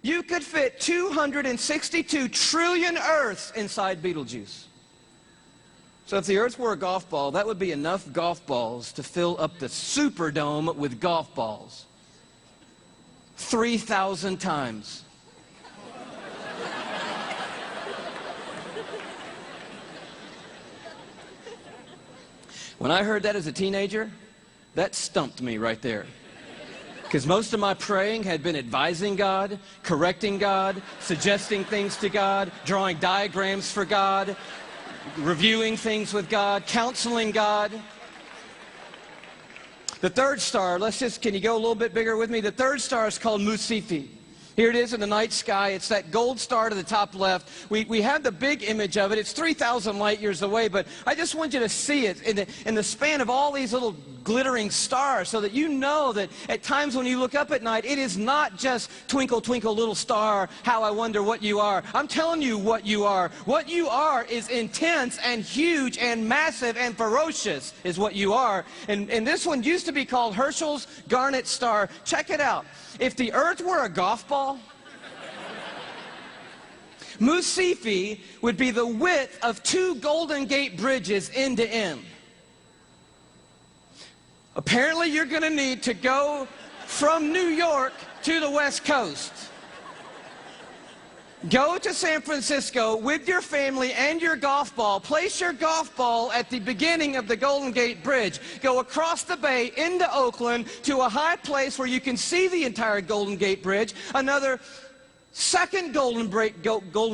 you could fit 262 trillion Earths inside Betelgeuse. So if the Earth were a golf ball, that would be enough golf balls to fill up the Superdome with golf balls. 3,000 times. When I heard that as a teenager, that stumped me right there. Because most of my praying had been advising God, correcting God, suggesting things to God, drawing diagrams for God, reviewing things with God, counseling God. The third star, can you go a little bit bigger with me? The third star is called Musifi. Here it is in the night sky. It's that gold star to the top left. We have the big image of it. It's 3,000 light years away, but I just want you to see it in the span of all these little glittering stars so that you know that at times when you look up at night, it is not just twinkle, twinkle, little star, how I wonder what you are. I'm telling you what you are. What you are is intense and huge and massive and ferocious is what you are. And this one used to be called Herschel's Garnet Star. Check it out. If the Earth were a golf ball, Musifi would be the width of 2 Golden Gate bridges end to end. Apparently, you're going to need to go from New York to the West Coast. Go to San Francisco with your family and your golf ball. Place your golf ball at the beginning of the Golden Gate Bridge. Go across the bay into Oakland to a high place where you can see the entire Golden Gate Bridge. Another second Golden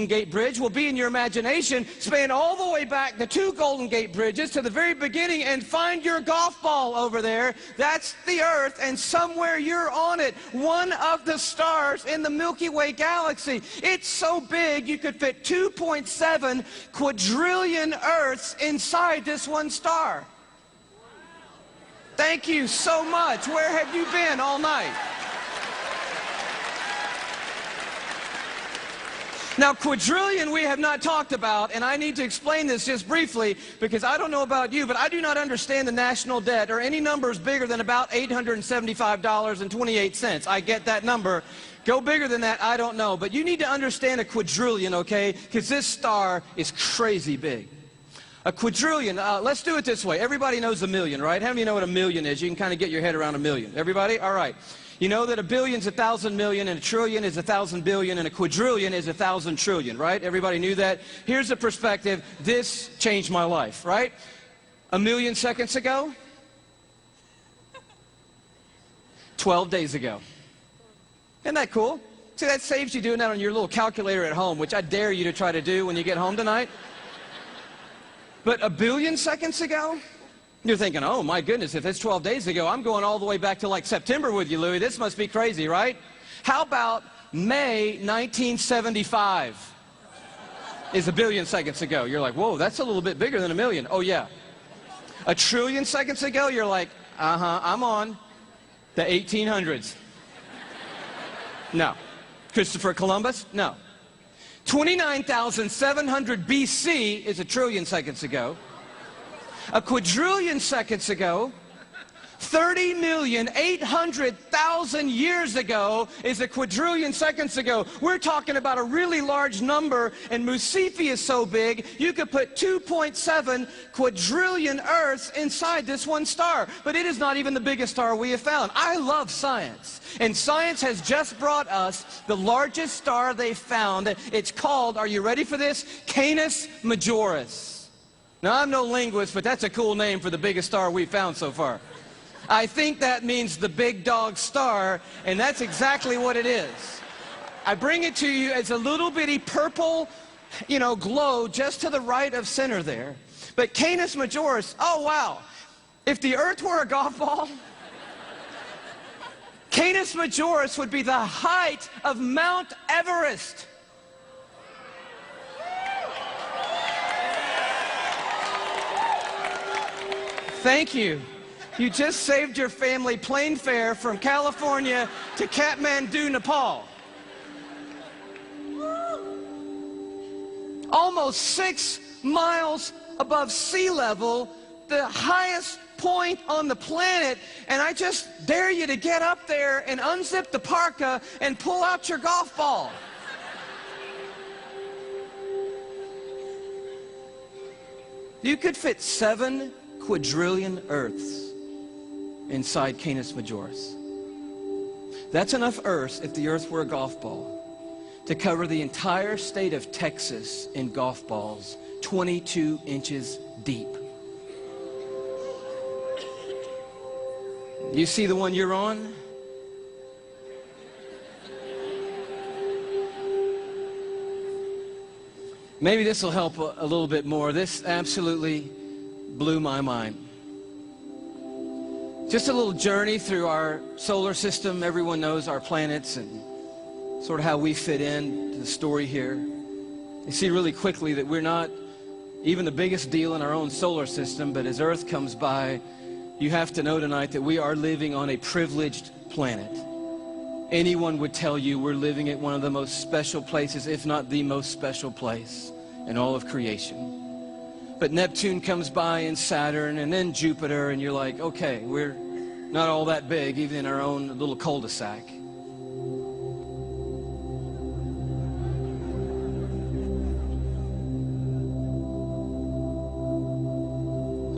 Gate Bridge will be in your imagination. Span all the way back the 2 Golden Gate Bridges to the very beginning and find your golf ball over there. That's the Earth, and somewhere you're on it. One of the stars in the Milky Way galaxy. It's so big you could fit 2.7 quadrillion Earths inside this one star. Thank you so much. Where have you been all night? Now, quadrillion we have not talked about, and I need to explain this just briefly because I don't know about you, but I do not understand the national debt or any numbers bigger than about $875.28. I get that number. Go bigger than that, I don't know. But you need to understand a quadrillion, okay? Because this star is crazy big. A quadrillion, let's do it this way. Everybody knows a million, right? How many of you know what a million is? You can kind of get your head around a million. Everybody? All right. You know that a billion's 1,000 million, and a trillion is 1,000 billion, and a quadrillion is 1,000 trillion, right? Everybody knew that? Here's the perspective. This changed my life, right? A million seconds ago, 12 days ago. Isn't that cool? See, that saves you doing that on your little calculator at home, which I dare you to try to do when you get home tonight. But a billion seconds ago? You're thinking, oh my goodness, if it's 12 days ago, I'm going all the way back to like September with you, Louis. This must be crazy, right? How about May 1975 is a billion seconds ago? You're like, whoa, that's a little bit bigger than a million. Oh yeah. A trillion seconds ago, you're like, I'm on the 1800s. No. Christopher Columbus? No. 29,700 BC is a trillion seconds ago. A quadrillion seconds ago, 30,800,000 years ago is a quadrillion seconds ago. We're talking about a really large number, and Musifi is so big, you could put 2.7 quadrillion Earths inside this one star. But it is not even the biggest star we have found. I love science, and science has just brought us the largest star they found. It's called, are you ready for this? Canis Majoris. Now, I'm no linguist, but that's a cool name for the biggest star we've found so far. I think that means the big dog star, and that's exactly what it is. I bring it to you as a little bitty purple, glow just to the right of center there. But Canis Majoris, oh wow, if the Earth were a golf ball, Canis Majoris would be the height of Mount Everest. Thank you. You just saved your family plane fare from California to Kathmandu, Nepal. Almost 6 miles above sea level, the highest point on the planet, and I just dare you to get up there and unzip the parka and pull out your golf ball. You could fit 7 quadrillion Earths inside Canis Majoris. That's enough Earth, if the Earth were a golf ball, to cover the entire state of Texas in golf balls, 22 inches deep. You see the one you're on? Maybe this will help a little bit more. This absolutely blew my mind. Just a little journey through our solar system. Everyone knows our planets and sort of how we fit in to the story here. You see really quickly that we're not even the biggest deal in our own solar system, but as Earth comes by, you have to know tonight that we are living on a privileged planet. Anyone would tell you we're living at one of the most special places, if not the most special place in all of creation. But Neptune comes by and Saturn and then Jupiter, and you're like, okay, we're not all that big, even in our own little cul-de-sac.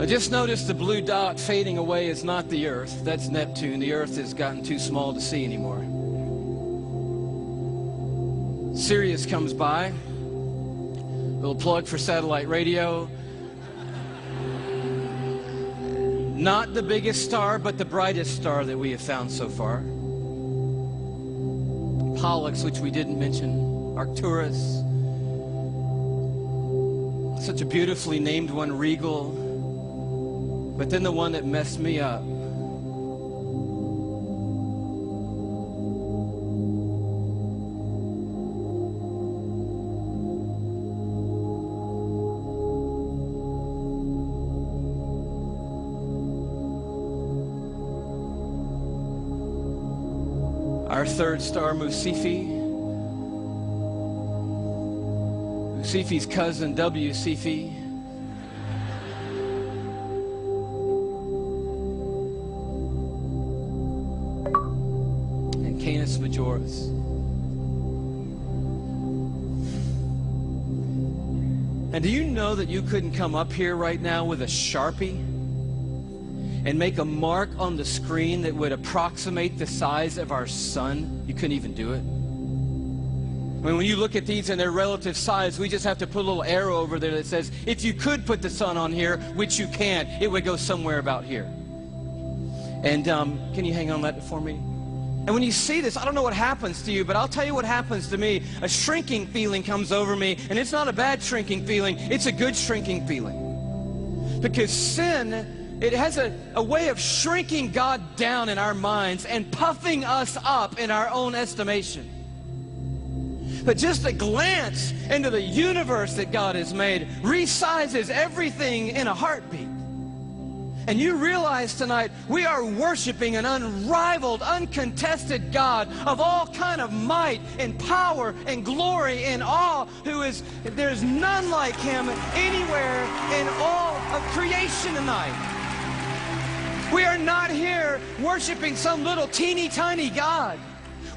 I just noticed the blue dot fading away is not the Earth. That's Neptune. The Earth has gotten too small to see anymore. Sirius comes by. Little plug for satellite radio. Not the biggest star, but the brightest star that we have found so far. Pollux, which we didn't mention. Arcturus. Such a beautifully named one, Regal. But then the one that messed me up. Our third star, Musifi. Musifi's cousin, W. Cephei. And Canis Majoris. And do you know that you couldn't come up here right now with a Sharpie and make a mark on the screen that would approximate the size of our sun? You couldn't even do it. I mean, when you look at these in their relative size, we just have to put a little arrow over there that says, if you could put the sun on here, which you can't, it would go somewhere about here. And can you hang on that for me? And when you see this, I don't know what happens to you, but I'll tell you what happens to me. A shrinking feeling comes over me, and it's not a bad shrinking feeling, it's a good shrinking feeling. Because sin, it has a way of shrinking God down in our minds and puffing us up in our own estimation. But just a glance into the universe that God has made resizes everything in a heartbeat. And you realize tonight we are worshiping an unrivaled, uncontested God of all kind of might and power and glory and awe, there's none like him anywhere in all of creation tonight. We are not here worshiping some little teeny tiny God.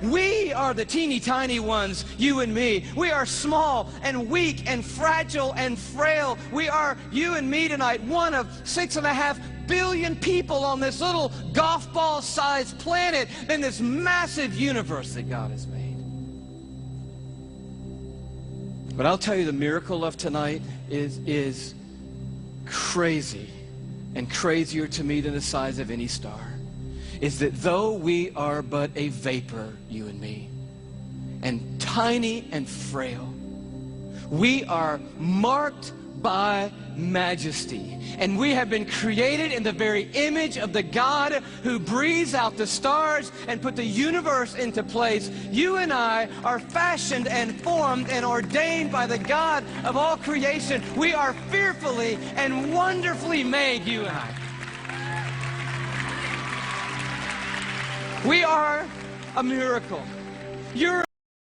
We are the teeny tiny ones, you and me. We are small and weak and fragile and frail. We are, you and me tonight, one of 6.5 billion people on this little golf ball sized planet in this massive universe that God has made. But I'll tell you, the miracle of tonight is crazy, and crazier to me than the size of any star. Is that though we are but a vapor, you and me, and tiny and frail, we are marked by majesty. And we have been created in the very image of the God who breathes out the stars and put the universe into place. You and I are fashioned and formed and ordained by the God of all creation. We are fearfully and wonderfully made, you and I. We are a miracle. You're